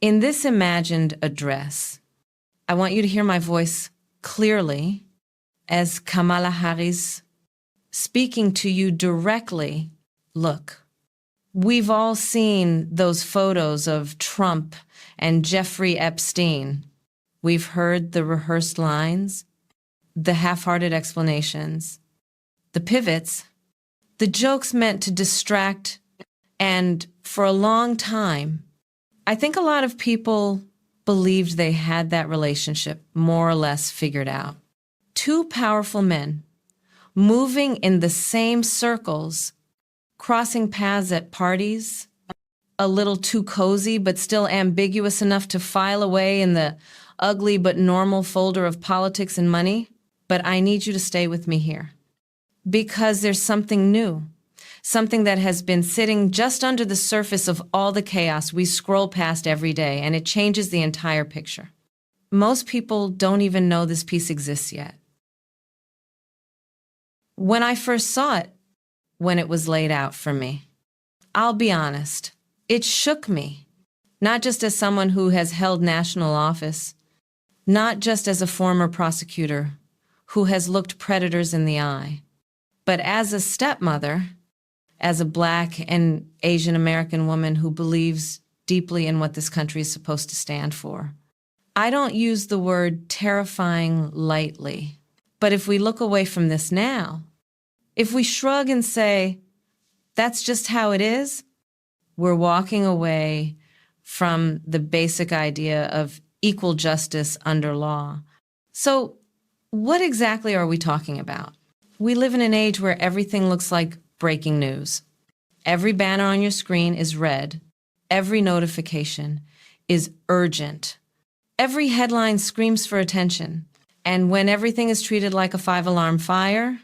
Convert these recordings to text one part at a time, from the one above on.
In this imagined address, I want you to hear my voice clearly as Kamala Harris speaking to you directly. Look, we've all seen those photos of Trump and Jeffrey Epstein. We've heard the rehearsed lines, the half-hearted explanations, the pivots, the jokes meant to distract, and for a long time, I think a lot of people believed they had that relationship more or less figured out. Two powerful men, moving in the same circles, crossing paths at parties, a little too cozy but still ambiguous enough to file away in the ugly but normal folder of politics and money. But I need you to stay with me here, because there's something new, something that has been sitting just under the surface of all the chaos we scroll past every day, and it changes the entire picture. Most people don't even know this piece exists yet. When I first saw it, when it was laid out for me, I'll be honest, it shook me, not just as someone who has held national office, not just as a former prosecutor who has looked predators in the eye, but as a stepmother, as a Black and Asian American woman who believes deeply in what this country is supposed to stand for. I don't use the word terrifying lightly, but if we look away from this now, if we shrug and say, that's just how it is, we're walking away from the basic idea of equal justice under law. So what exactly are we talking about? We live in an age where everything looks like breaking news. Every banner on your screen is red. Every notification is urgent. Every headline screams for attention. And when everything is treated like a 5-alarm fire,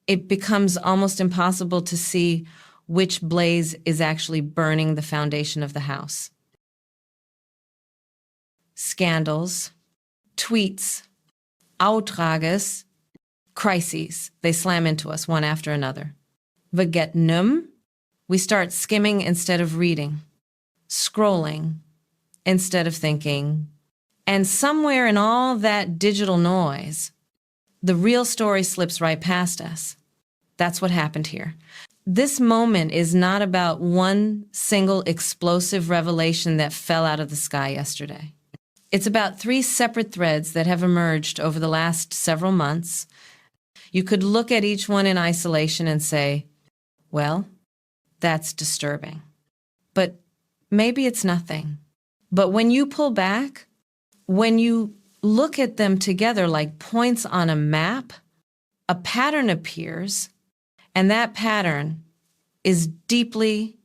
it becomes almost impossible to see which blaze is actually burning the foundation of the house. Scandals, tweets, outrages, crises, they slam into us one after another. We get numb, we start skimming instead of reading, scrolling instead of thinking, and somewhere in all that digital noise, the real story slips right past us. That's what happened here. This moment is not about one single explosive revelation that fell out of the sky yesterday. It's about 3 separate threads that have emerged over the last several months. You could look at each one in isolation and say, well, that's disturbing. But maybe it's nothing. But when you pull back, when you look at them together like points on a map, a pattern appears, and that pattern is deeply,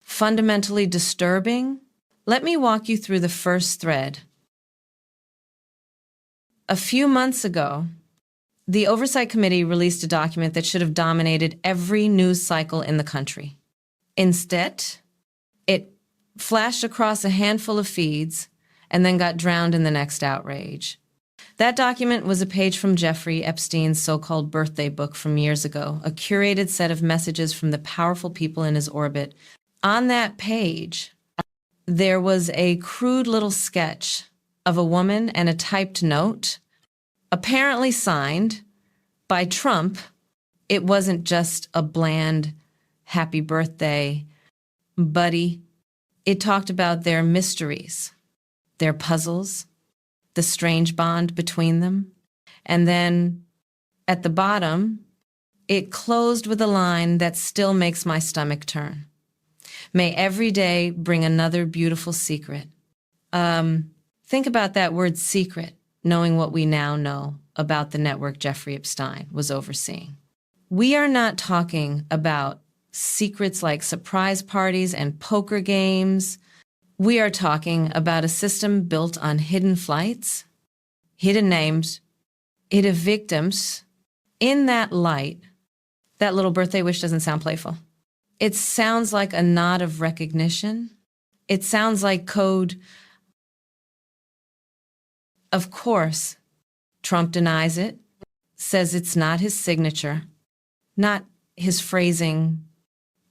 fundamentally disturbing. Let me walk you through the first thread. A few months ago, the Oversight Committee released a document that should have dominated every news cycle in the country. Instead, it flashed across a handful of feeds and then got drowned in the next outrage. That document was a page from Jeffrey Epstein's so-called birthday book from years ago, a curated set of messages from the powerful people in his orbit. On that page, there was a crude little sketch of a woman and a typed note, apparently signed by Trump. It wasn't just a bland, happy birthday, buddy. It talked about their mysteries, their puzzles, the strange bond between them. And then at the bottom, it closed with a line that still makes my stomach turn. May every day bring another beautiful secret. Think about that word secret, knowing what we now know about the network Jeffrey Epstein was overseeing. We are not talking about secrets like surprise parties and poker games. We are talking about a system built on hidden flights, hidden names, hidden victims. In that light, that little birthday wish doesn't sound playful. It sounds like a nod of recognition. It sounds like code. Of course, Trump denies it, says it's not his signature, not his phrasing,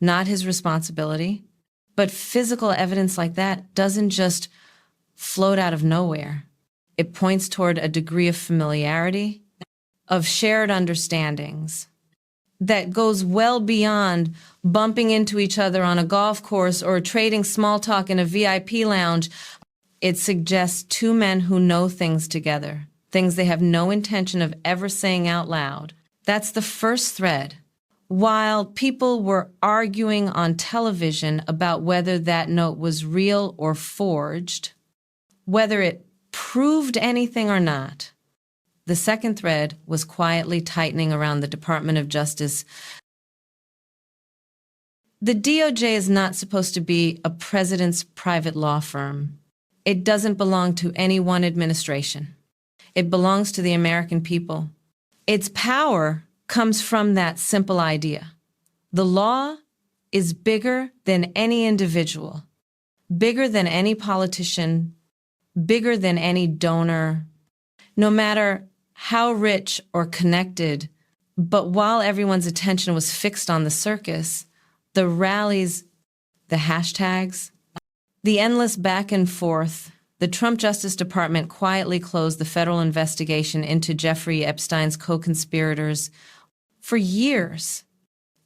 not his responsibility. But physical evidence like that doesn't just float out of nowhere. It points toward a degree of familiarity, of shared understandings that goes well beyond bumping into each other on a golf course or trading small talk in a VIP lounge. It suggests two men who know things together, things they have no intention of ever saying out loud. That's the first thread. While people were arguing on television about whether that note was real or forged, whether it proved anything or not, the second thread was quietly tightening around the Department of Justice. The DOJ is not supposed to be a president's private law firm. It doesn't belong to any one administration. It belongs to the American people. Its power comes from that simple idea. The law is bigger than any individual, bigger than any politician, bigger than any donor, no matter how rich or connected. But while everyone's attention was fixed on the circus, the rallies, the hashtags, the endless back and forth, the Trump Justice Department quietly closed the federal investigation into Jeffrey Epstein's co-conspirators. For years,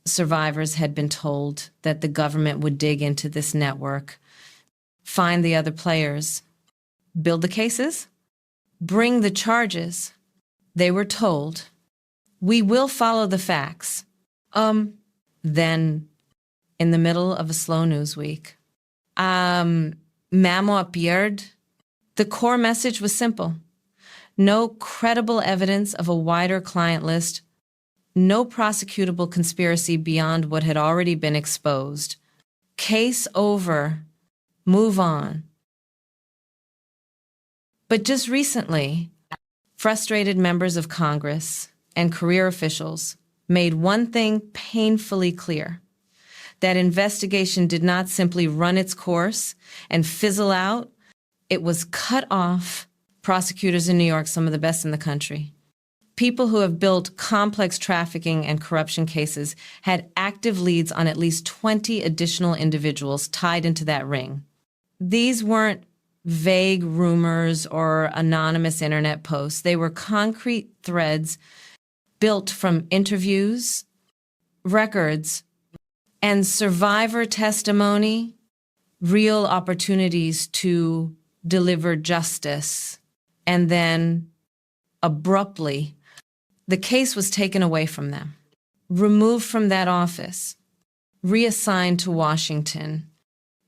survivors had been told that the government would dig into this network, find the other players, build the cases, bring the charges. They were told, "We will follow the facts." Then, in the middle of a slow news week, Memo appeared. The core message was simple. No credible evidence of a wider client list, no prosecutable conspiracy beyond what had already been exposed. Case over. Move on. But just recently, frustrated members of Congress and career officials made one thing painfully clear: that investigation did not simply run its course and fizzle out. It was cut off. Prosecutors in New York, some of the best in the country, people who have built complex trafficking and corruption cases, had active leads on at least 20 additional individuals tied into that ring. These weren't vague rumors or anonymous internet posts. They were concrete threads built from interviews, records, and survivor testimony, real opportunities to deliver justice. And then, abruptly, the case was taken away from them, removed from that office, reassigned to Washington,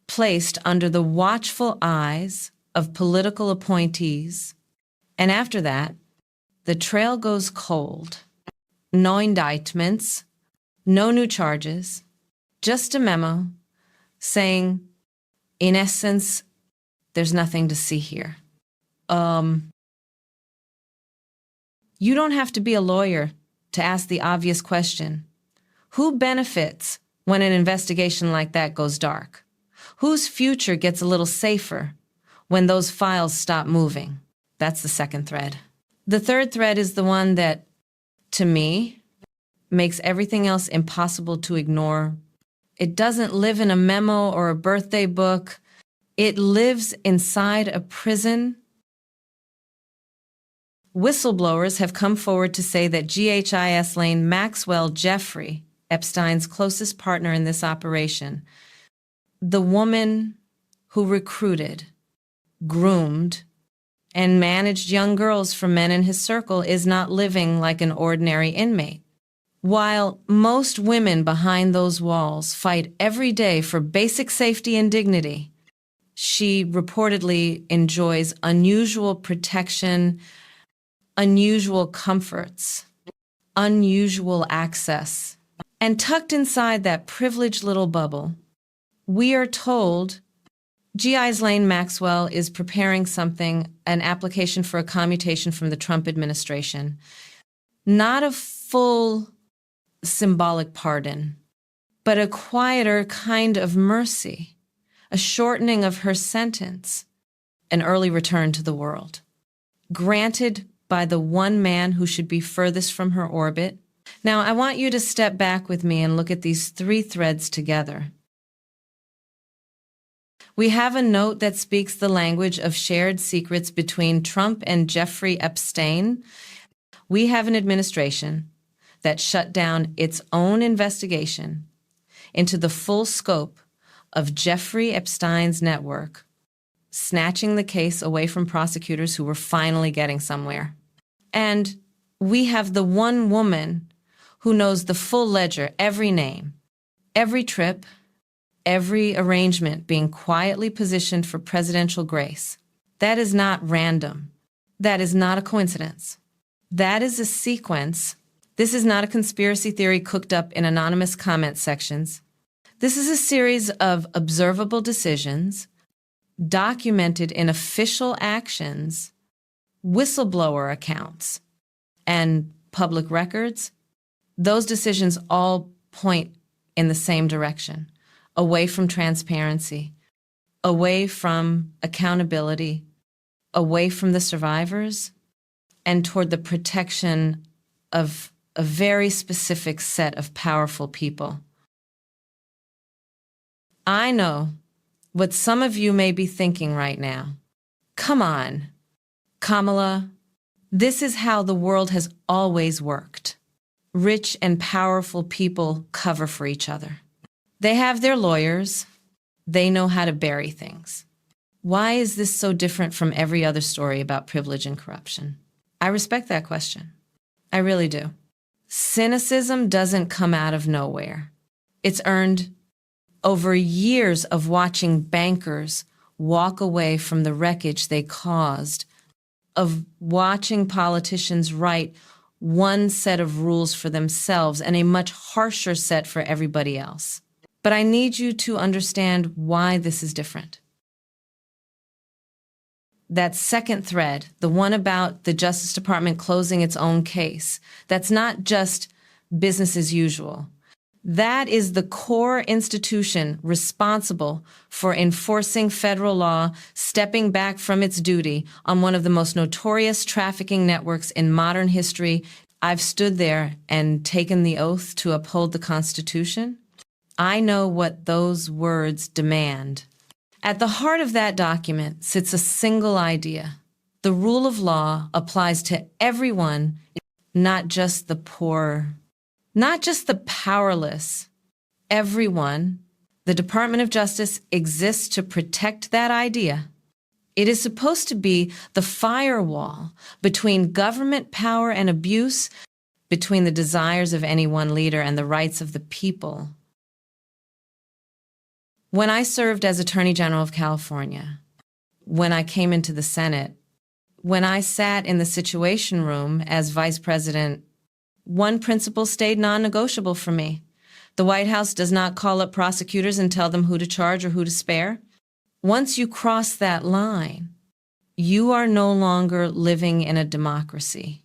placed under the watchful eyes of political appointees. And after that, the trail goes cold. No indictments, no new charges, just a memo saying, in essence, there's nothing to see here. You don't have to be a lawyer to ask the obvious question. Who benefits when an investigation like that goes dark? Whose future gets a little safer when those files stop moving? That's the second thread. The third thread is the one that, to me, makes everything else impossible to ignore. It doesn't live in a memo or a birthday book. It lives inside a prison. Whistleblowers have come forward to say that Ghislaine Maxwell Jeffrey, Epstein's closest partner in this operation, the woman who recruited, groomed, and managed young girls for men in his circle, is not living like an ordinary inmate. While most women behind those walls fight every day for basic safety and dignity, she reportedly enjoys unusual protection, unusual comforts, unusual access. And tucked inside that privileged little bubble, we are told Ghislaine Maxwell is preparing something, an application for a commutation from the Trump administration. Not a full symbolic pardon, but a quieter kind of mercy, a shortening of her sentence, an early return to the world, granted by the one man who should be furthest from her orbit. Now, I want you to step back with me and look at these three threads together. We have a note that speaks the language of shared secrets between Trump and Jeffrey Epstein. We have an administration that shut down its own investigation into the full scope of Jeffrey Epstein's network, snatching the case away from prosecutors who were finally getting somewhere. And we have the one woman who knows the full ledger, every name, every trip, every arrangement being quietly positioned for presidential grace. That is not random. That is not a coincidence. That is a sequence. This is not a conspiracy theory cooked up in anonymous comment sections. This is a series of observable decisions documented in official actions, whistleblower accounts, and public records. Those decisions all point in the same direction, away from transparency, away from accountability, away from the survivors, and toward the protection of a very specific set of powerful people. I know what some of you may be thinking right now. Come on, Kamala, this is how the world has always worked. Rich and powerful people cover for each other. They have their lawyers. They know how to bury things. Why is this so different from every other story about privilege and corruption? I respect that question. I really do. Cynicism doesn't come out of nowhere. It's earned over years of watching bankers walk away from the wreckage they caused, of watching politicians write one set of rules for themselves and a much harsher set for everybody else. But I need you to understand why this is different. That second thread, the one about the Justice Department closing its own case, that's not just business as usual. That is the core institution responsible for enforcing federal law, stepping back from its duty on one of the most notorious trafficking networks in modern history. I've stood there and taken the oath to uphold the Constitution. I know what those words demand. At the heart of that document sits a single idea. The rule of law applies to everyone, not just the poor, not just the powerless. Everyone. The Department of Justice exists to protect that idea. It is supposed to be the firewall between government power and abuse, between the desires of any one leader and the rights of the people. When I served as Attorney General of California, when I came into the Senate, when I sat in the Situation Room as Vice President, one principle stayed non-negotiable for me. The White House does not call up prosecutors and tell them who to charge or who to spare. Once you cross that line, you are no longer living in a democracy.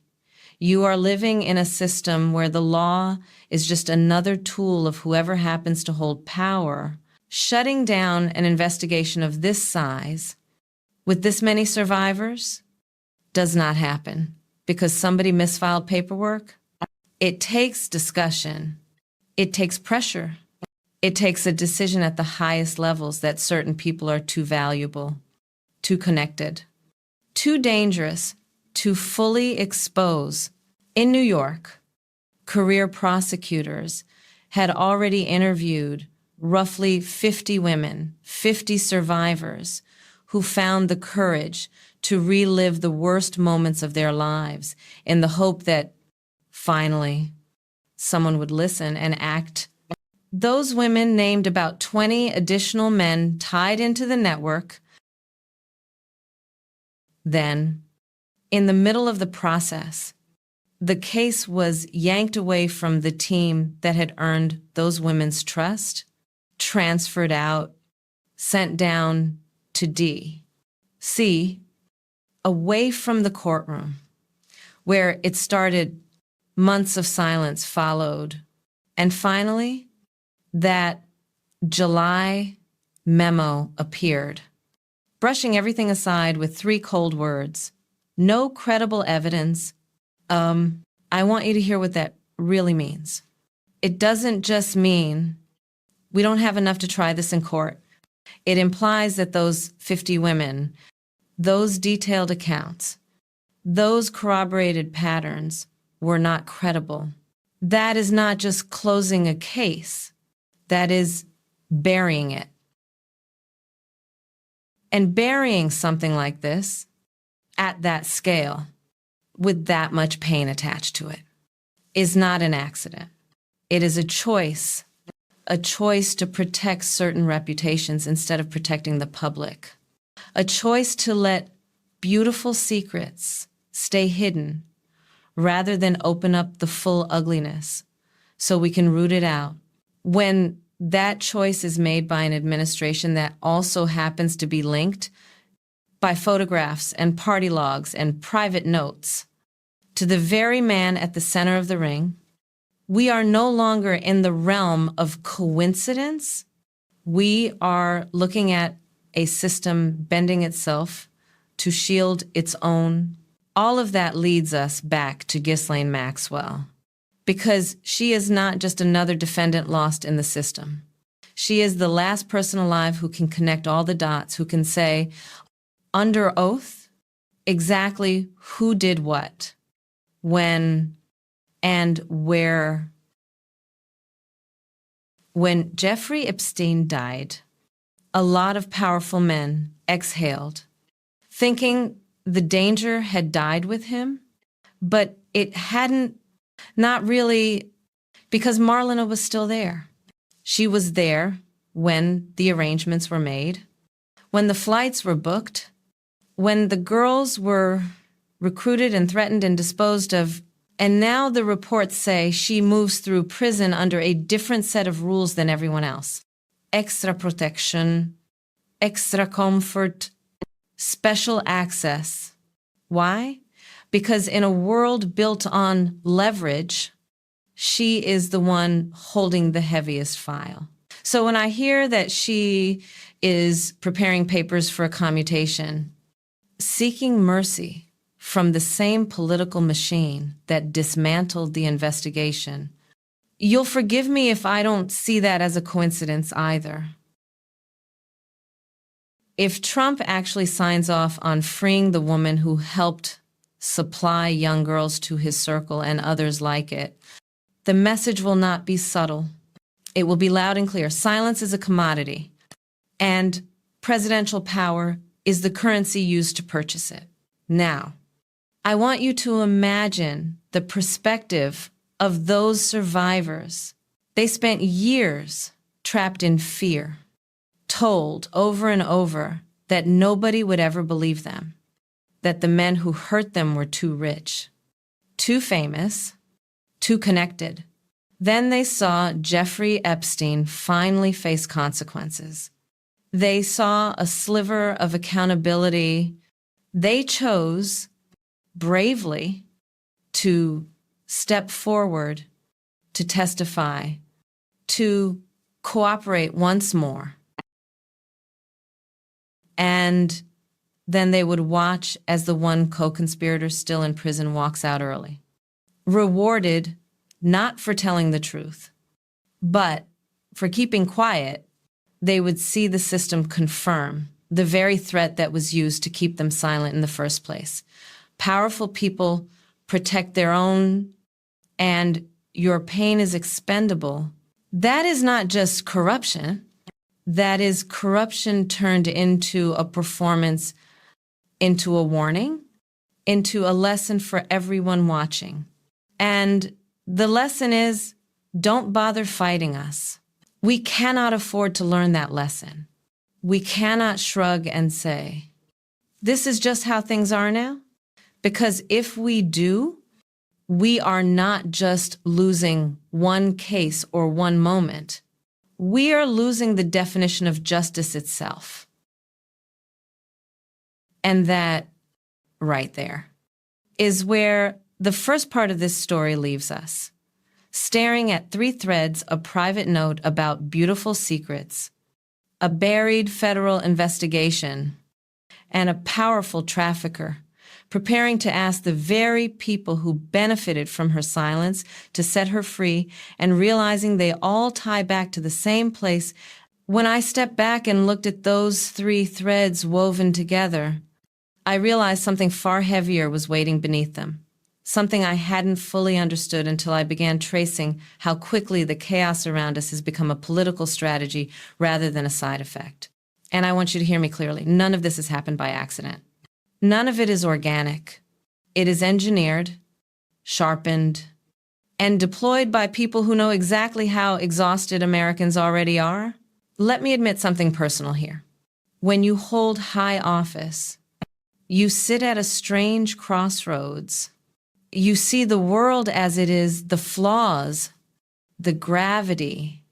You are living in a system where the law is just another tool of whoever happens to hold power. Shutting down an investigation of this size, with this many survivors, does not happen because somebody misfiled paperwork. It takes discussion. It takes pressure. It takes a decision at the highest levels that certain people are too valuable, too connected, too dangerous to fully expose. In New York, career prosecutors had already interviewed roughly 50 women, 50 survivors who found the courage to relive the worst moments of their lives in the hope that finally someone would listen and act. Those women named about 20 additional men tied into the network. Then, in the middle of the process, the case was yanked away from the team that had earned those women's trust, transferred out, sent down to D, C, away from the courtroom, where it started. Months of silence followed. And finally, that July memo appeared, brushing everything aside with 3 cold words. No credible evidence. I want you to hear what that really means. It doesn't just mean we don't have enough to try this in court. It implies that those 50 women, those detailed accounts, those corroborated patterns were not credible. That is not just closing a case, that is burying it. And burying something like this at that scale, with that much pain attached to it, is not an accident. It is a choice to protect certain reputations instead of protecting the public, a choice to let beautiful secrets stay hidden rather than open up the full ugliness so we can root it out. When that choice is made by an administration that also happens to be linked by photographs and party logs and private notes to the very man at the center of the ring, we are no longer in the realm of coincidence. We are looking at a system bending itself to shield its own. All of that leads us back to Ghislaine Maxwell, because she is not just another defendant lost in the system. She is the last person alive who can connect all the dots, who can say, under oath, exactly who did what, when, and where. When Jeffrey Epstein died, a lot of powerful men exhaled, thinking the danger had died with him, but it hadn't, not really, because Marlena was still there. She was there when the arrangements were made, when the flights were booked, when the girls were recruited and threatened and disposed of. And now the reports say she moves through prison under a different set of rules than everyone else. Extra protection, extra comfort, special access. Why? Because in a world built on leverage, she is the one holding the heaviest file. So when I hear that she is preparing papers for a commutation, seeking mercy from the same political machine that dismantled the investigation, you'll forgive me if I don't see that as a coincidence either. If Trump actually signs off on freeing the woman who helped supply young girls to his circle and others like it, the message will not be subtle. It will be loud and clear. Silence is a commodity, and presidential power is the currency used to purchase it. Now, I want you to imagine the perspective of those survivors. They spent years trapped in fear, told over and over that nobody would ever believe them, that the men who hurt them were too rich, too famous, too connected. Then they saw Jeffrey Epstein finally face consequences. They saw a sliver of accountability. They chose bravely to step forward, to testify, to cooperate once more. And then they would watch as the one co-conspirator still in prison walks out early, rewarded not for telling the truth, but for keeping quiet. They would see the system confirm the very threat that was used to keep them silent in the first place. Powerful people protect their own, and your pain is expendable. That is not just corruption. That is corruption turned into a performance, into a warning, into a lesson for everyone watching. And the lesson is, don't bother fighting us. We cannot afford to learn that lesson. We cannot shrug and say, this is just how things are now. Because if we do, we are not just losing one case or one moment. We are losing the definition of justice itself. And that right there is where the first part of this story leaves us, staring at 3 threads of private note about beautiful secrets, a buried federal investigation, and a powerful trafficker preparing to ask the very people who benefited from her silence to set her free, and realizing they all tie back to the same place, When I stepped back and looked at those three threads woven together, I realized something far heavier was waiting beneath them, something I hadn't fully understood until I began tracing how quickly the chaos around us has become a political strategy rather than a side effect. And I want you to hear me clearly. None of this has happened by accident. None of it is organic. It is engineered, sharpened, and deployed by people who know exactly how exhausted Americans already are. Let me admit something personal here. When you hold high office, you sit at a strange crossroads. You see the world as it is, the flaws, the gravity,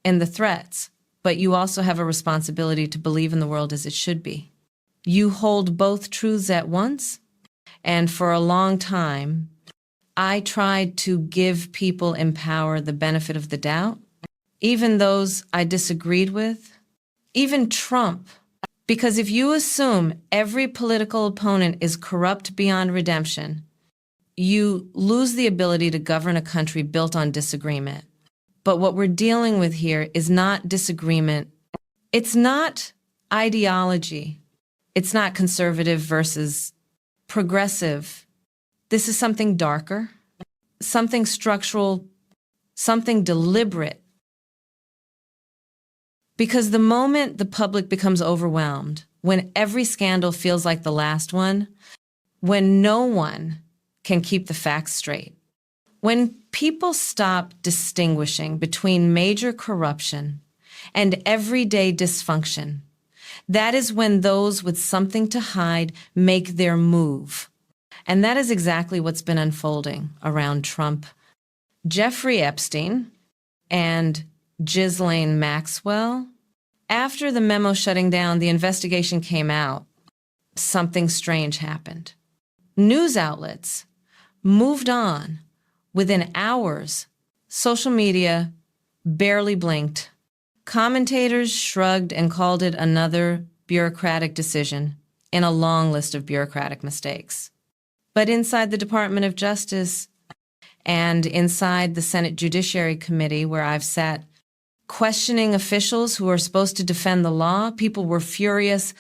and the threats, but you also have a responsibility to believe in the world as it should be. You hold both truths at once, and for a long time, I tried to give people in power the benefit of the doubt, even those I disagreed with, even Trump. Because if you assume every political opponent is corrupt beyond redemption, you lose the ability to govern a country built on disagreement. But what we're dealing with here is not disagreement. It's not ideology. It's not conservative versus progressive. This is something darker, something structural, something deliberate. Because the moment the public becomes overwhelmed, when every scandal feels like the last one, when no one can keep the facts straight, when people stop distinguishing between major corruption and everyday dysfunction, that is when those with something to hide make their move. And that is exactly what's been unfolding around Trump, Jeffrey Epstein, and Ghislaine Maxwell. After the memo shutting down, the investigation came out. Something strange happened. News outlets moved on within hours. Social media barely blinked. Commentators shrugged and called it another bureaucratic decision in a long list of bureaucratic mistakes. But inside the Department of Justice and inside the Senate Judiciary Committee, where I've sat questioning officials who are supposed to defend the law, people were furious,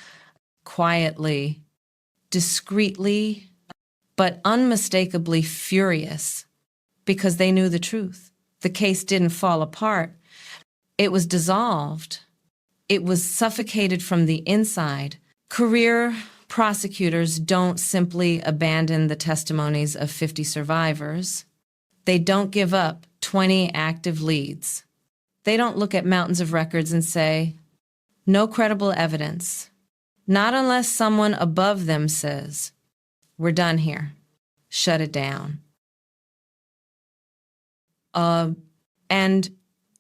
quietly, discreetly, but unmistakably furious because they knew the truth. The case didn't fall apart. It was dissolved. It was suffocated from the inside. Career prosecutors don't simply abandon the testimonies of 50 survivors. They don't give up 20 active leads. They don't look at mountains of records and say, no credible evidence. Not unless someone above them says, we're done here. Shut it down. And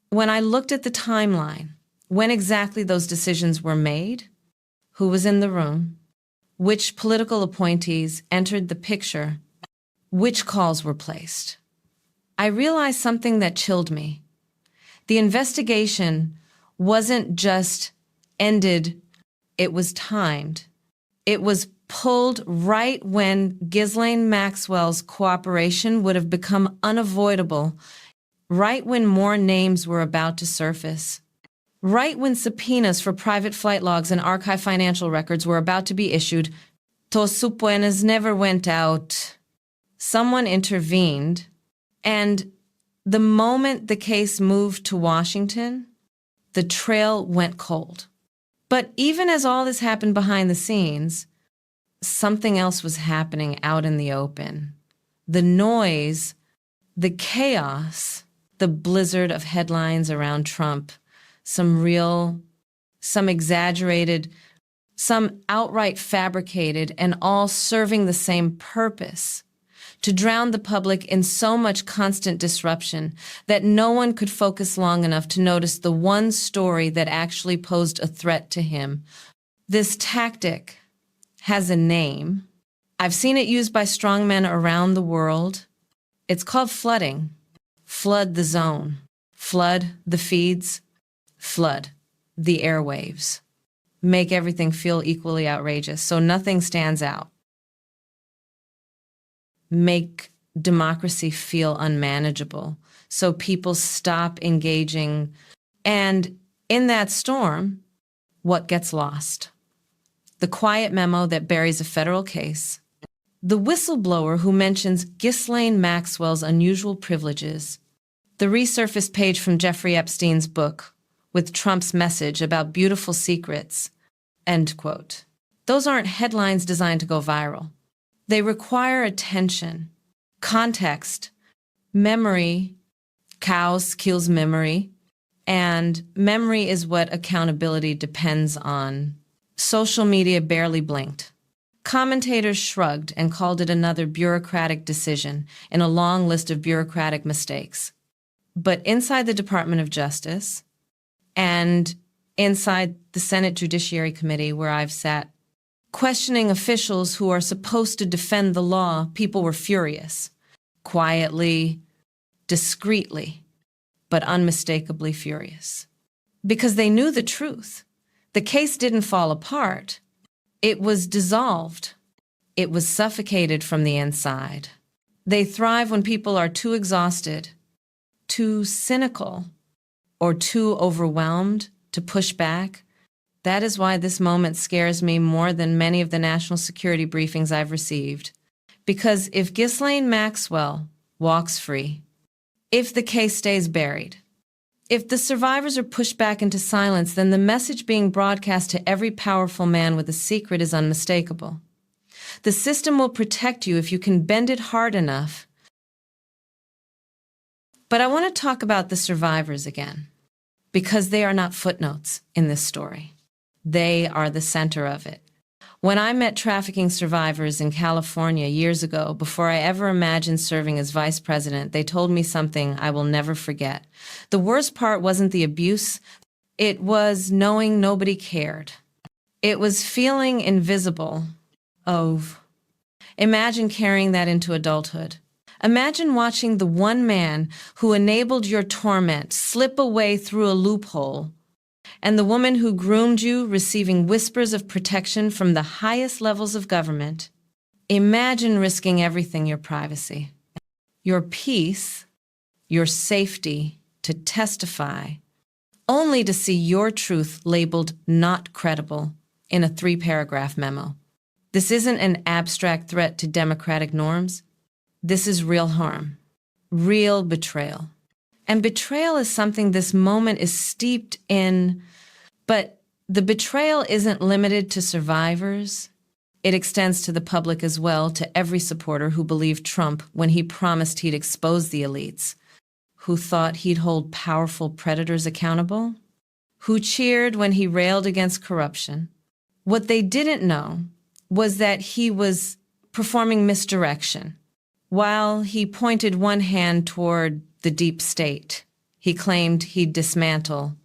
when I looked at the timeline, when exactly those decisions were made, who was in the room, which political appointees entered the picture, which calls were placed, I realized something that chilled me. The investigation wasn't just ended, it was timed. It was pulled right when Ghislaine Maxwell's cooperation would have become unavoidable, right when more names were about to surface, right when subpoenas for private flight logs and archive financial records were about to be issued. Tos subpoenas never went out. Someone intervened, and the moment the case moved to Washington, the trail went cold. But even as all this happened behind the scenes, something else was happening out in the open. The noise, the chaos, the blizzard of headlines around Trump, some real, some exaggerated, some outright fabricated, and all serving the same purpose: to drown the public in so much constant disruption that no one could focus long enough to notice the one story that actually posed a threat to him. This tactic has a name. I've seen it used by strongmen around the world. It's called flooding. Flood the zone. Flood the feeds. Flood the airwaves. Make everything feel equally outrageous so nothing stands out. Make democracy feel unmanageable so people stop engaging. And In that storm, what gets lost? The quiet memo that buries a federal case, the whistleblower who mentions Ghislaine Maxwell's unusual privileges, the resurfaced page from Jeffrey Epstein's book with Trump's message about beautiful secrets, end quote. Those aren't headlines designed to go viral. They require attention, context, memory. Chaos kills memory, and memory is what accountability depends on. Social media barely blinked. Commentators shrugged and called it another bureaucratic decision in a long list of bureaucratic mistakes. But inside the Department of Justice and inside the Senate Judiciary Committee, where I've sat, questioning officials who are supposed to defend the law, people were furious. Quietly, discreetly, but unmistakably furious. Because they knew the truth. The case didn't fall apart. It was dissolved. It was suffocated from the inside. They thrive when people are too exhausted, too cynical, or too overwhelmed to push back. That is why this moment scares me more than many of the national security briefings I've received. Because if Ghislaine Maxwell walks free, if the case stays buried, if the survivors are pushed back into silence, then the message being broadcast to every powerful man with a secret is unmistakable. The system will protect you if you can bend it hard enough. But I want to talk about the survivors again, because they are not footnotes in this story. They are the center of it. When I met trafficking survivors in California years ago, before I ever imagined serving as vice president, they told me something I will never forget. The worst part wasn't the abuse. It was knowing nobody cared. It was feeling invisible. Imagine carrying that into adulthood. Imagine watching the one man who enabled your torment slip away through a loophole, and the woman who groomed you receiving whispers of protection from the highest levels of government. Imagine risking everything, your privacy, your peace, your safety, to testify, only to see your truth labeled not credible in a 3-paragraph memo. This isn't an abstract threat to democratic norms. This is real harm, real betrayal. And betrayal is something this moment is steeped in, but the betrayal isn't limited to survivors. It extends to the public as well, to every supporter who believed Trump when he promised he'd expose the elites, who thought he'd hold powerful predators accountable, who cheered when he railed against corruption. What they didn't know was that he was performing misdirection. While he pointed one hand toward the deep state, he claimed he'd dismantle.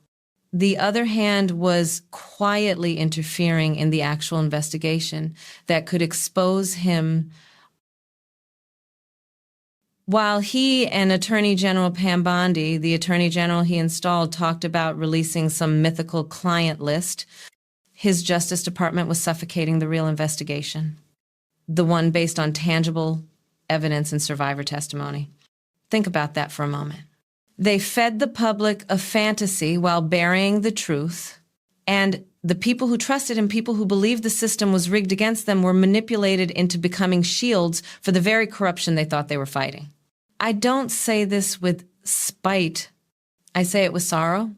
The other hand was quietly interfering in the actual investigation that could expose him. While he and Attorney General Pam Bondi, the Attorney General he installed, talked about releasing some mythical client list, his Justice Department was suffocating the real investigation, the one based on tangible evidence and survivor testimony. Think about that for a moment. They fed the public a fantasy while burying the truth, and the people who trusted him, people who believed the system was rigged against them, were manipulated into becoming shields for the very corruption they thought they were fighting. I don't say this with spite. I say it with sorrow,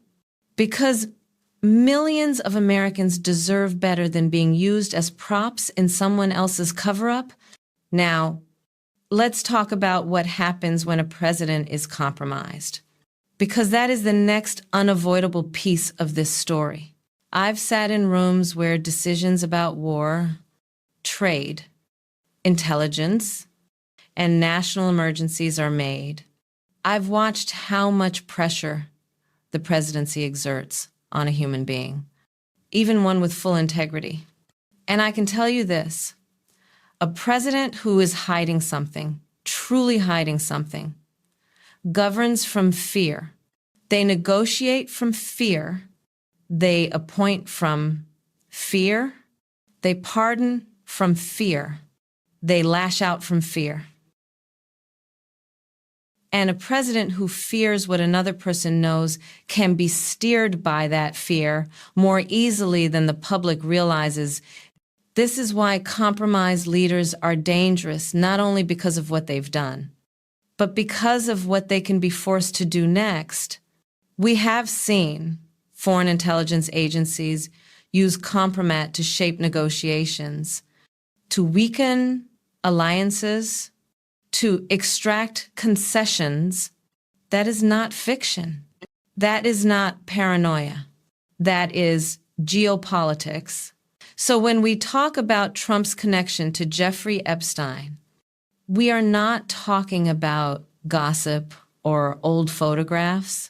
because millions of Americans deserve better than being used as props in someone else's cover-up. Now, let's talk about what happens when a president is compromised, because that is the next unavoidable piece of this story. I've sat in rooms where decisions about war, trade, intelligence, and national emergencies are made. I've watched how much pressure the presidency exerts on a human being, even one with full integrity. And I can tell you this. A president who is hiding something, truly hiding something, governs from fear. They negotiate from fear. They appoint from fear. They pardon from fear. They lash out from fear. And a president who fears what another person knows can be steered by that fear more easily than the public realizes. This is why compromised leaders are dangerous, not only because of what they've done, but because of what they can be forced to do next. We have seen foreign intelligence agencies use compromise to shape negotiations, to weaken alliances, to extract concessions. That is not fiction. That is not paranoia. That is geopolitics. So when we talk about Trump's connection to Jeffrey Epstein, we are not talking about gossip or old photographs.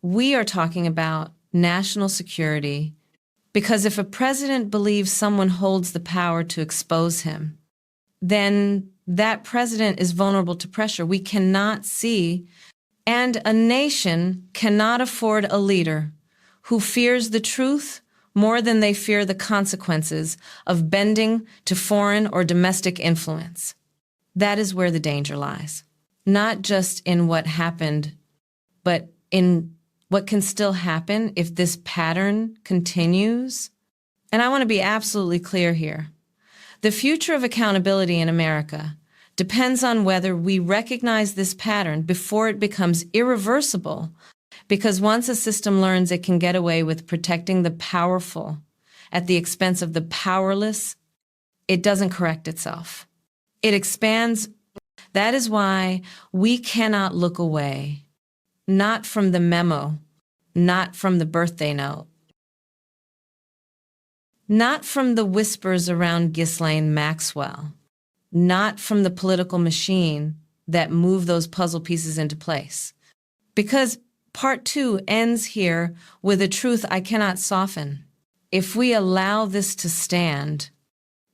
We are talking about national security, because if a president believes someone holds the power to expose him, then that president is vulnerable to pressure. We cannot see, and a nation cannot afford a leader who fears the truth more than they fear the consequences of bending to foreign or domestic influence. That is where the danger lies, not just in what happened, but in what can still happen if this pattern continues. And I want to be absolutely clear here. The future of accountability in America depends on whether we recognize this pattern before it becomes irreversible, because once a system learns it can get away with protecting the powerful at the expense of the powerless, it doesn't correct itself. It expands. That is why we cannot look away, not from the memo, not from the birthday note, not from the whispers around Ghislaine Maxwell, not from the political machine that moved those puzzle pieces into place. Because part 2 ends here with a truth I cannot soften. If we allow this to stand,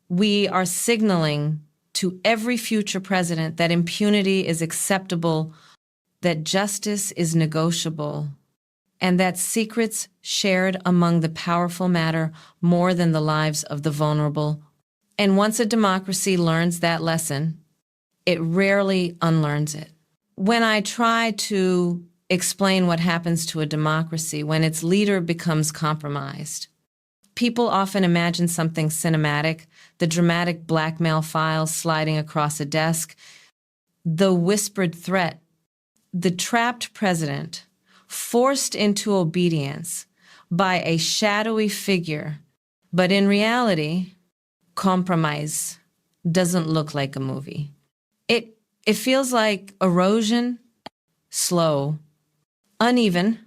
we are signaling to every future president that impunity is acceptable, that justice is negotiable, and that secrets shared among the powerful matter more than the lives of the vulnerable. And once a democracy learns that lesson, it rarely unlearns it. When I try to explain what happens to a democracy when its leader becomes compromised, people often imagine something cinematic, the dramatic blackmail files sliding across a desk, the whispered threat, the trapped president forced into obedience by a shadowy figure. But in reality, compromise doesn't look like a movie. It feels like erosion, slow, uneven,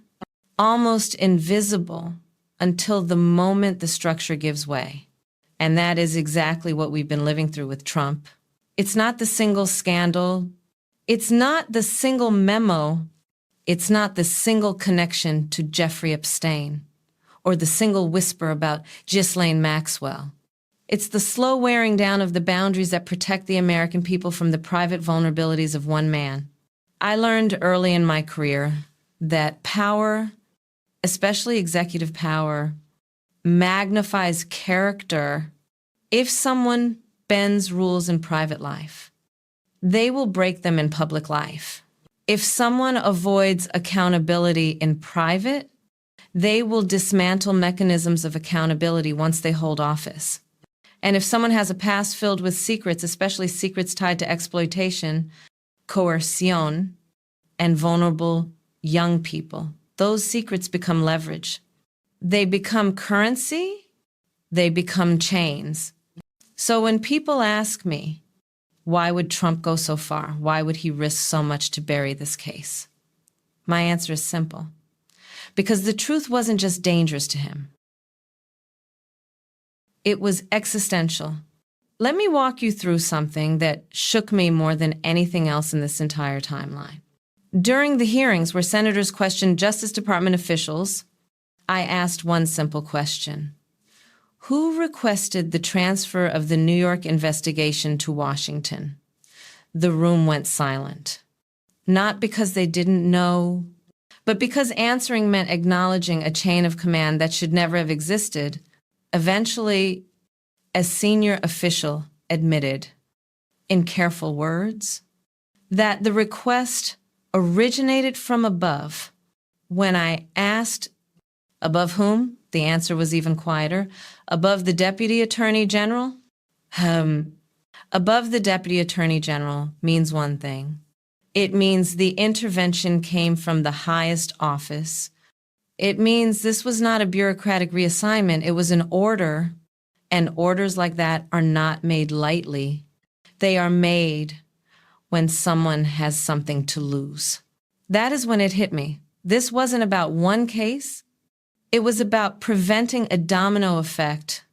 almost invisible, until the moment the structure gives way. And that is exactly what we've been living through with Trump. It's not the single scandal. It's not the single memo. It's not the single connection to Jeffrey Epstein or the single whisper about Ghislaine Maxwell. It's the slow wearing down of the boundaries that protect the American people from the private vulnerabilities of one man. I learned early in my career that power, especially executive power, magnifies character. If someone bends rules in private life, they will break them in public life. If someone avoids accountability in private, they will dismantle mechanisms of accountability once they hold office. And if someone has a past filled with secrets, especially secrets tied to exploitation, coercion, and vulnerable young people, those secrets become leverage. They become currency, they become chains. So when people ask me, why would Trump go so far? Why would he risk so much to bury this case? My answer is simple. Because the truth wasn't just dangerous to him. It was existential. Let me walk you through something that shook me more than anything else in this entire timeline. During the hearings where senators questioned Justice Department officials, I asked one simple question. Who requested the transfer of the New York investigation to Washington? The room went silent. Not because they didn't know, but because answering meant acknowledging a chain of command that should never have existed. Eventually, a senior official admitted, in careful words, that the request originated from above. When I asked, above whom? The answer was even quieter. Above the Deputy Attorney General? Above the Deputy Attorney General means one thing. It means the intervention came from the highest office. It means this was not a bureaucratic reassignment. It was an order, and orders like that are not made lightly. They are made when someone has something to lose. That is when it hit me. This wasn't about one case. It was about preventing a domino effect,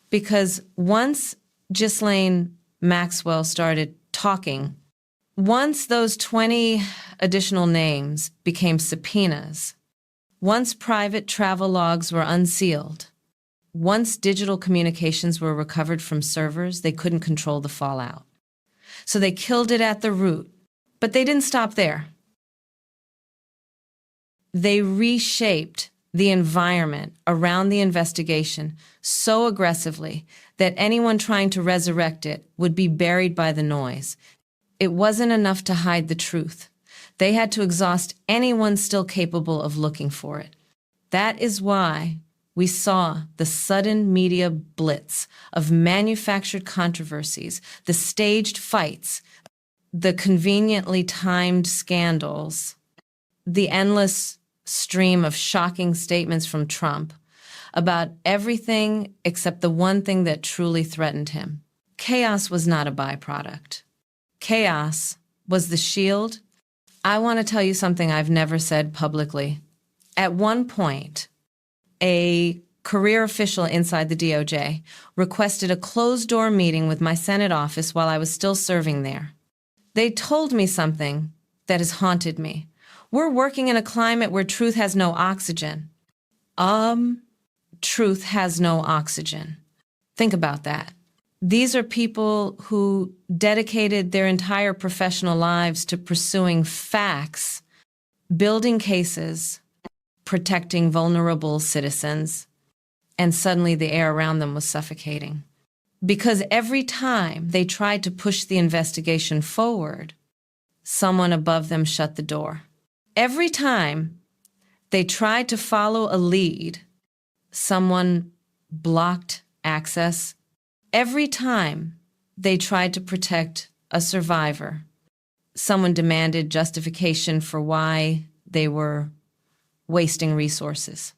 because once Ghislaine Maxwell started talking, once those 20 additional names became subpoenas, once private travel logs were unsealed, once digital communications were recovered from servers, they couldn't control the fallout. So they killed it at the root, but they didn't stop there. They reshaped the environment around the investigation so aggressively that anyone trying to resurrect it would be buried by the noise. It wasn't enough to hide the truth. They had to exhaust anyone still capable of looking for it. That is why we saw the sudden media blitz of manufactured controversies, the staged fights, the conveniently timed scandals, the endless stream of shocking statements from Trump about everything except the one thing that truly threatened him. Chaos was not a byproduct. Chaos was the shield. I want to tell you something I've never said publicly. At one point, a career official inside the DOJ requested a closed-door meeting with my Senate office while I was still serving there. They told me something that has haunted me. We're working in a climate where truth has no oxygen. Truth has no oxygen. Think about that. These are people who dedicated their entire professional lives to pursuing facts, building cases, protecting vulnerable citizens, and suddenly the air around them was suffocating. Because every time they tried to push the investigation forward, someone above them shut the door. Every time they tried to follow a lead, someone blocked access. Every time they tried to protect a survivor, someone demanded justification for why they were wasting resources.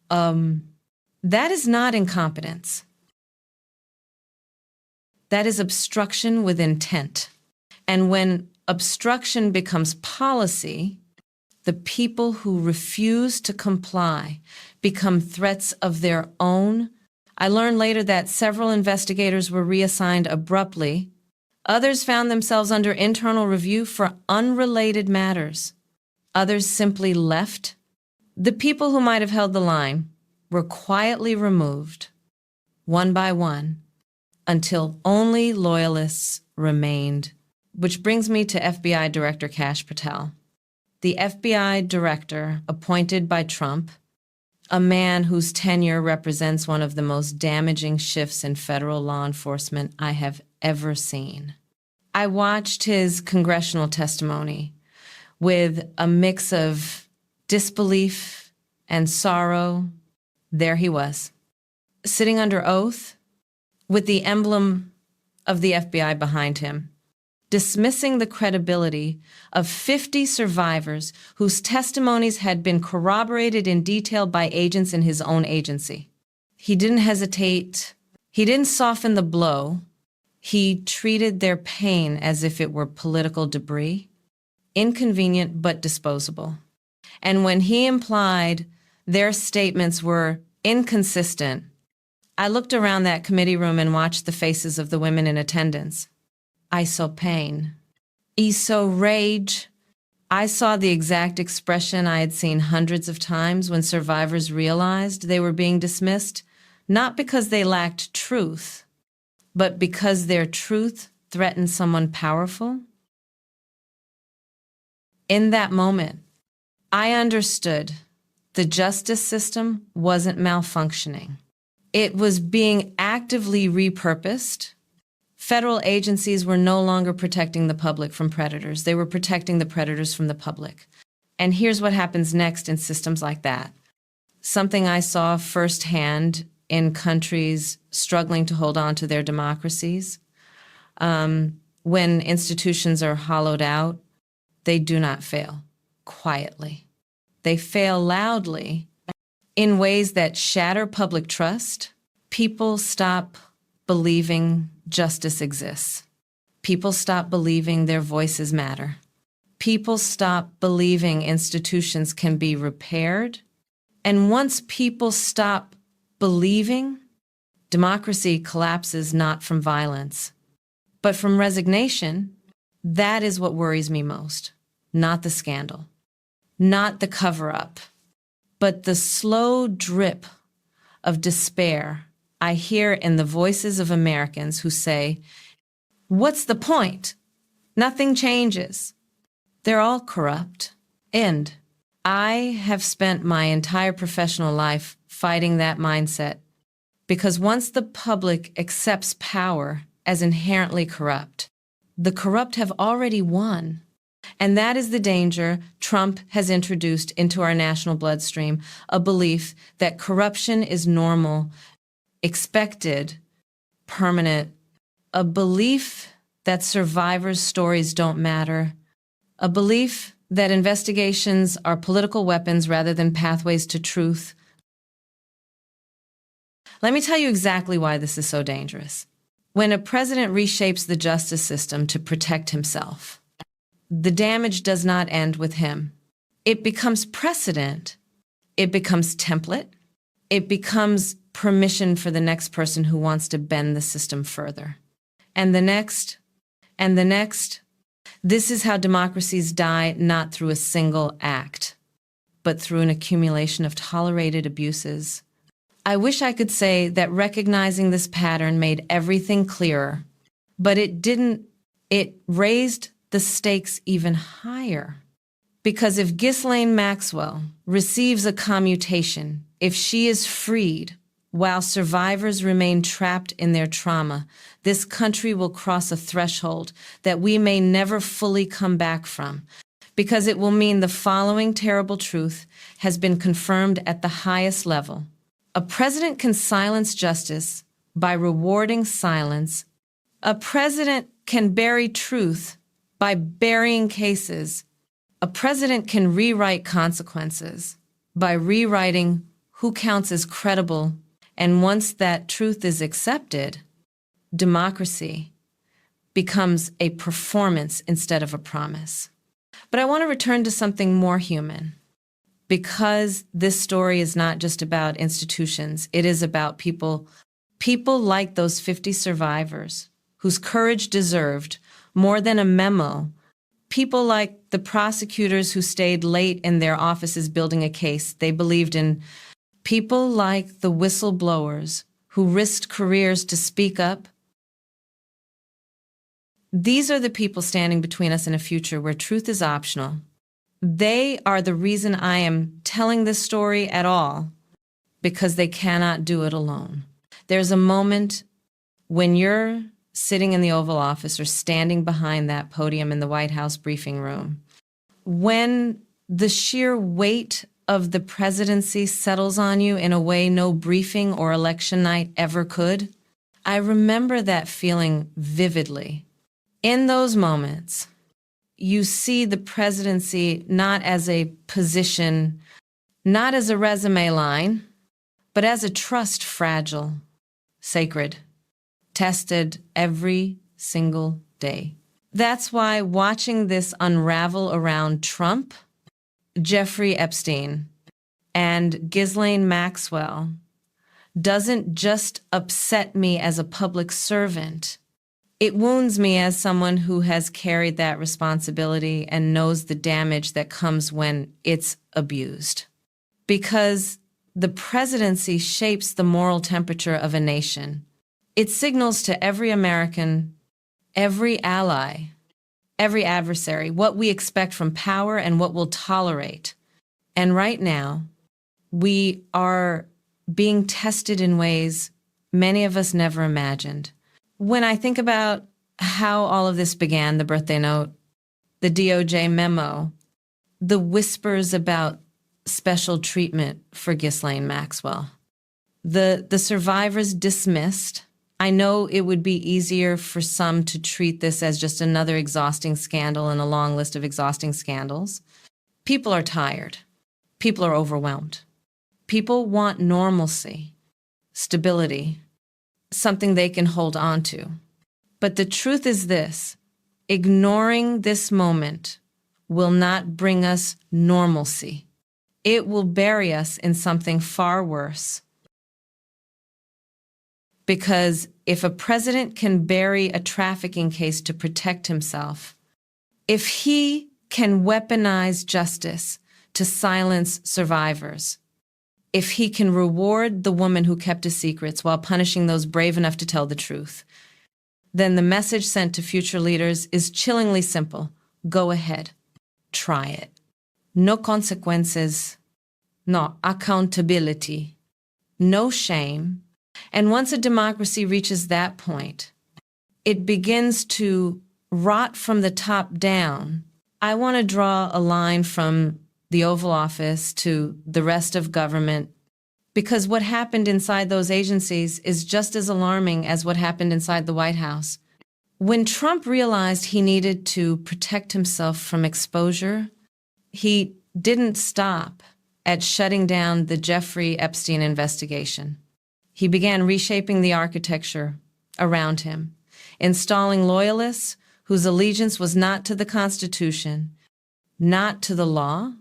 That is not incompetence. That is obstruction with intent. And when obstruction becomes policy, the people who refuse to comply become threats of their own. I learned later that several investigators were reassigned abruptly. Others found themselves under internal review for unrelated matters. Others simply left. The people who might have held the line were quietly removed, one by one, until only loyalists remained. Which brings me to FBI Director Kash Patel. The FBI director appointed by Trump, a man whose tenure represents one of the most damaging shifts in federal law enforcement I have ever seen. I watched his congressional testimony with a mix of disbelief and sorrow. There he was, sitting under oath with the emblem of the FBI behind him, dismissing the credibility of 50 survivors whose testimonies had been corroborated in detail by agents in his own agency. He didn't hesitate. He didn't soften the blow. He treated their pain as if it were political debris, inconvenient but disposable. And when he implied their statements were inconsistent, I looked around that committee room and watched the faces of the women in attendance. I saw pain. I saw rage. I saw the exact expression I had seen hundreds of times when survivors realized they were being dismissed, not because they lacked truth, but because their truth threatened someone powerful. In that moment, I understood the justice system wasn't malfunctioning. It was being actively repurposed, Federal agencies were no longer protecting the public from predators. They were protecting the predators from the public. And here's what happens next in systems like that. Something I saw firsthand in countries struggling to hold on to their democracies. When institutions are hollowed out, they do not fail quietly. They fail loudly in ways that shatter public trust. People stop believing justice exists. People stop believing their voices matter. People stop believing institutions can be repaired. And once people stop believing, democracy collapses not from violence, but from resignation. That is what worries me most. Not the scandal, not the cover-up, but the slow drip of despair I hear in the voices of Americans who say, "What's the point? Nothing changes. They're all corrupt." End. I have spent my entire professional life fighting that mindset because once the public accepts power as inherently corrupt, the corrupt have already won. And that is the danger Trump has introduced into our national bloodstream, a belief that corruption is normal, expected, permanent, a belief that survivors' stories don't matter, a belief that investigations are political weapons rather than pathways to truth. Let me tell you exactly why this is so dangerous. When a president reshapes the justice system to protect himself, the damage does not end with him. It becomes precedent. It becomes template. It becomes permission for the next person who wants to bend the system further. And the next, and the next. This is how democracies die, not through a single act, but through an accumulation of tolerated abuses. I wish I could say that recognizing this pattern made everything clearer, but it didn't. It raised the stakes even higher. Because if Ghislaine Maxwell receives a commutation, if she is freed while survivors remain trapped in their trauma, this country will cross a threshold that we may never fully come back from, because it will mean the following terrible truth has been confirmed at the highest level. A president can silence justice by rewarding silence. A president can bury truth by burying cases. A president can rewrite consequences by rewriting who counts as credible. And once that truth is accepted, democracy becomes a performance instead of a promise. But I want to return to something more human, because this story is not just about institutions. It is about people like those 50 survivors whose courage deserved more than a memo. People like the prosecutors who stayed late in their offices building a case they believed in. People like the whistleblowers who risked careers to speak up. These are the people standing between us and a future where truth is optional. They are the reason I am telling this story at all, because they cannot do it alone. There's a moment when you're sitting in the Oval Office or standing behind that podium in the White House briefing room, when the sheer weight of the presidency settles on you in a way no briefing or election night ever could. I remember that feeling vividly. In those moments, you see the presidency not as a position, not as a resume line, but as a trust fragile, sacred, tested every single day. That's why watching this unravel around Trump, Jeffrey Epstein, and Ghislaine Maxwell doesn't just upset me as a public servant. It wounds me as someone who has carried that responsibility and knows the damage that comes when it's abused. Because the presidency shapes the moral temperature of a nation. It signals to every American, every ally, every adversary, what we expect from power and what we'll tolerate. And right now, we are being tested in ways many of us never imagined. When I think about how all of this began, the birthday note, the DOJ memo, the whispers about special treatment for Ghislaine Maxwell, the survivors dismissed. I know it would be easier for some to treat this as just another exhausting scandal in a long list of exhausting scandals. People are tired. People are overwhelmed. People want normalcy, stability, something they can hold on to. But the truth is this: ignoring this moment will not bring us normalcy. It will bury us in something far worse. Because if a president can bury a trafficking case to protect himself, if he can weaponize justice to silence survivors, if he can reward the woman who kept his secrets while punishing those brave enough to tell the truth, then the message sent to future leaders is chillingly simple. Go ahead. Try it. No consequences. No accountability. No shame. And once a democracy reaches that point, it begins to rot from the top down. I want to draw a line from the Oval Office to the rest of government, because what happened inside those agencies is just as alarming as what happened inside the White House. When Trump realized he needed to protect himself from exposure, he didn't stop at shutting down the Jeffrey Epstein investigation. He began reshaping the architecture around him, installing loyalists whose allegiance was not to the Constitution, not to the law,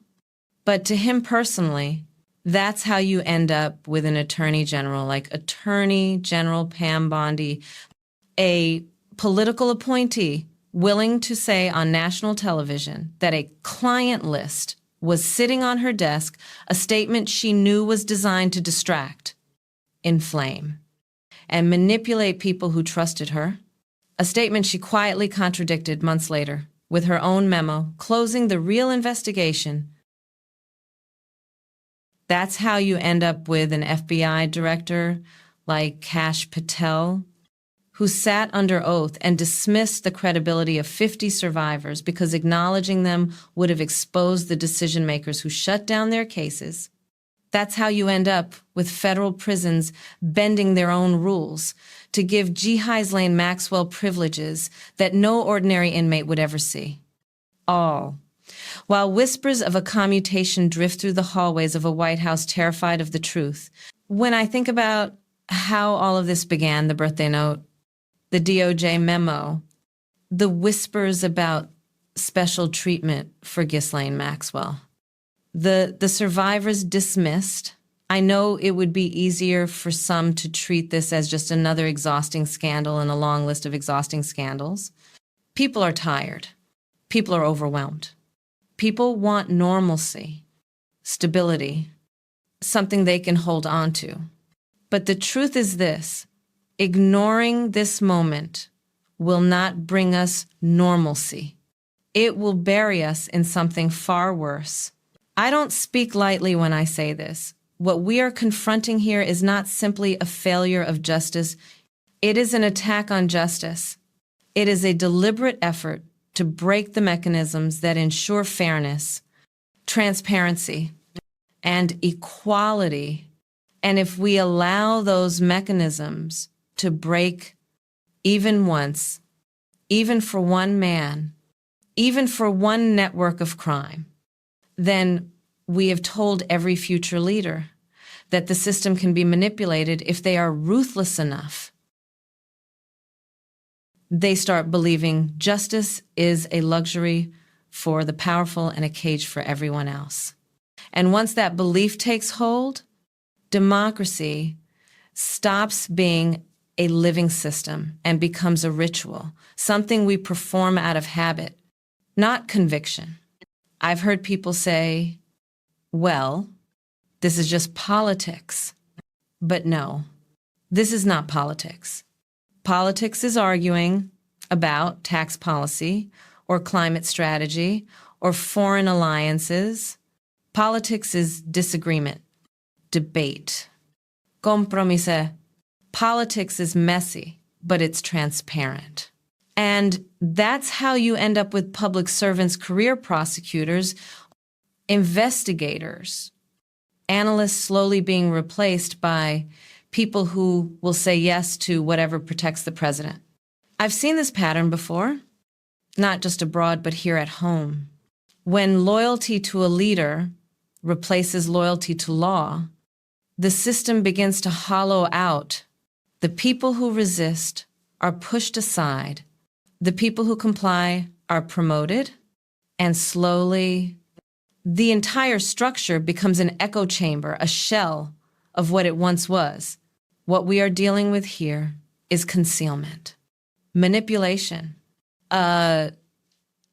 but to him personally. That's how you end up with an attorney general like Attorney General Pam Bondi, a political appointee willing to say on national television that a client list was sitting on her desk, a statement she knew was designed to distract, inflame, and manipulate people who trusted her, a statement she quietly contradicted months later with her own memo closing the real investigation. That's how you end up with an FBI director like Kash Patel, who sat under oath and dismissed the credibility of 50 survivors because acknowledging them would have exposed the decision makers who shut down their cases. That's how you end up with federal prisons bending their own rules to give Ghislaine Maxwell privileges that no ordinary inmate would ever see. All while whispers of a commutation drift through the hallways of a White House terrified of the truth. When I think about how all of this began, the birthday note, the DOJ memo, the whispers about special treatment for Ghislaine Maxwell, the survivors dismissed. I know it would be easier for some to treat this as just another exhausting scandal in a long list of exhausting scandals. People are tired. People are overwhelmed. People want normalcy, stability, something they can hold on to. But the truth is this: ignoring this moment will not bring us normalcy. It will bury us in something far worse. I don't speak lightly when I say this. What we are confronting here is not simply a failure of justice. It is an attack on justice. It is a deliberate effort to break the mechanisms that ensure fairness, transparency, and equality. And if we allow those mechanisms to break even once, even for one man, even for one network of crime, then we have told every future leader that the system can be manipulated if they are ruthless enough. They start believing justice is a luxury for the powerful and a cage for everyone else. And once that belief takes hold, democracy stops being a living system and becomes a ritual, something we perform out of habit, not conviction. I've heard people say, well, this is just politics. But no, this is not politics. Politics is arguing about tax policy or climate strategy or foreign alliances. Politics is disagreement, debate, compromise. Politics is messy, but it's transparent. And that's how you end up with public servants, career prosecutors, investigators, analysts slowly being replaced by people who will say yes to whatever protects the president. I've seen this pattern before, not just abroad, but here at home. When loyalty to a leader replaces loyalty to law, the system begins to hollow out. The people who resist are pushed aside. The people who comply are promoted, and slowly the entire structure becomes an echo chamber, a shell of what it once was. What we are dealing with here is concealment, manipulation, a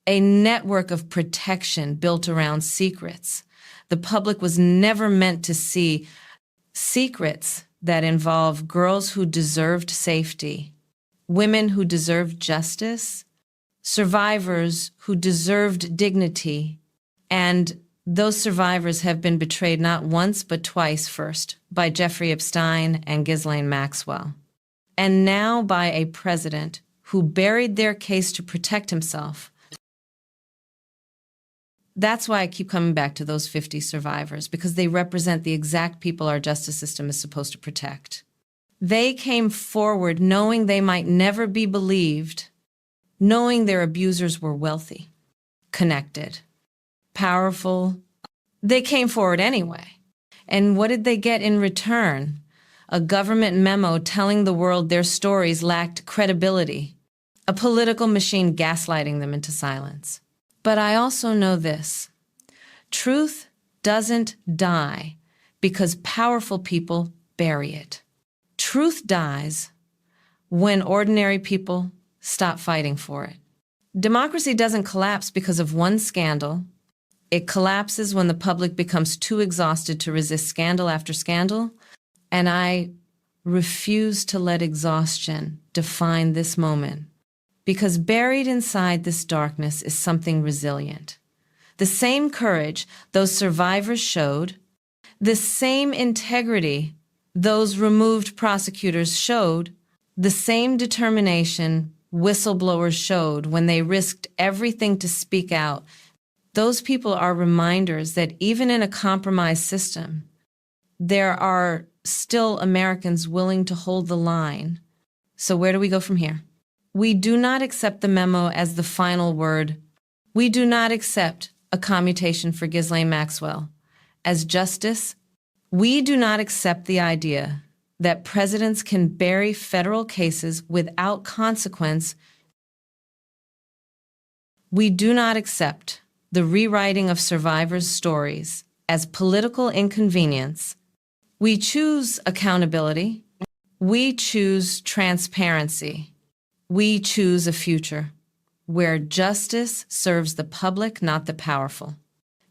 network of protection built around secrets. The public was never meant to see secrets that involve girls who deserved safety, women who deserved justice, survivors who deserved dignity, and those survivors have been betrayed not once but twice, first by Jeffrey Epstein and Ghislaine Maxwell, and now by a president who buried their case to protect himself. That's why I keep coming back to those 50 survivors, because they represent the exact people our justice system is supposed to protect. They came forward knowing they might never be believed, knowing their abusers were wealthy, connected, powerful. They came forward anyway. And what did they get in return? A government memo telling the world their stories lacked credibility, a political machine gaslighting them into silence. But I also know this: truth doesn't die because powerful people bury it. Truth dies when ordinary people stop fighting for it. Democracy doesn't collapse because of one scandal. It collapses when the public becomes too exhausted to resist scandal after scandal. And I refuse to let exhaustion define this moment, because buried inside this darkness is something resilient. The same courage those survivors showed, the same integrity those removed prosecutors showed, the same determination whistleblowers showed when they risked everything to speak out. Those people are reminders that even in a compromised system, there are still Americans willing to hold the line. So where do we go from here? We do not accept the memo as the final word. We do not accept a commutation for Ghislaine Maxwell as justice. We do not accept the idea that presidents can bury federal cases without consequence. We do not accept the rewriting of survivors' stories as political inconvenience. We choose accountability. We choose transparency. We choose a future where justice serves the public, not the powerful.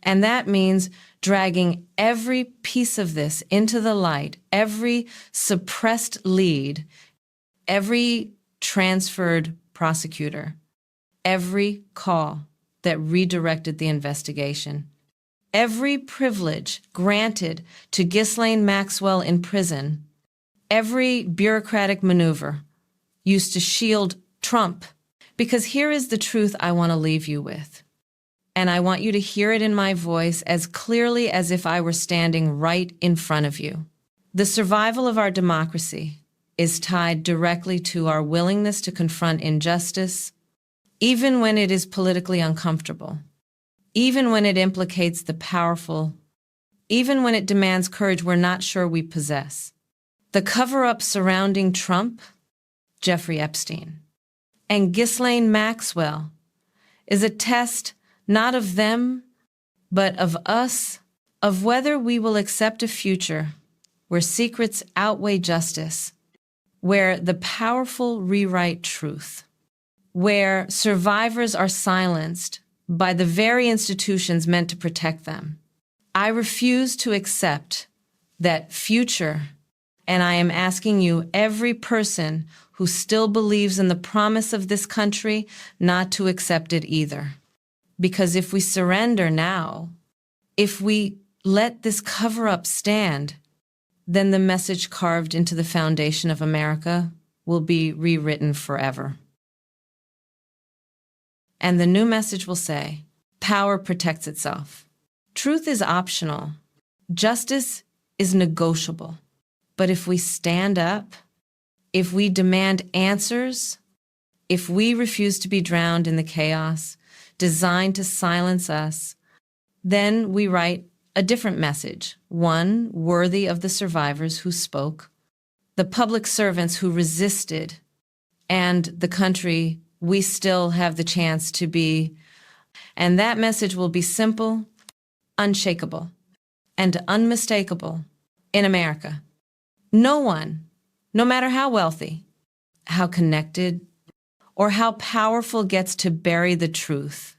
And that means dragging every piece of this into the light, every suppressed lead, every transferred prosecutor, every call that redirected the investigation, every privilege granted to Ghislaine Maxwell in prison, every bureaucratic maneuver used to shield Trump. Because here is the truth I want to leave you with. And I want you to hear it in my voice as clearly as if I were standing right in front of you. The survival of our democracy is tied directly to our willingness to confront injustice, even when it is politically uncomfortable, even when it implicates the powerful, even when it demands courage we're not sure we possess. The cover-up surrounding Trump, Jeffrey Epstein, and Ghislaine Maxwell is a test not of them, but of us, of whether we will accept a future where secrets outweigh justice, where the powerful rewrite truth, where survivors are silenced by the very institutions meant to protect them. I refuse to accept that future, and I am asking you, every person who still believes in the promise of this country, not to accept it either. Because if we surrender now, if we let this cover-up stand, then the message carved into the foundation of America will be rewritten forever. And the new message will say, power protects itself. Truth is optional. Justice is negotiable. But if we stand up, if we demand answers, if we refuse to be drowned in the chaos designed to silence us, then we write a different message, one worthy of the survivors who spoke, the public servants who resisted, and the country we still have the chance to be. And that message will be simple, unshakable, and unmistakable in America. No one, no matter how wealthy, how connected, or how powerful, gets to bury the truth.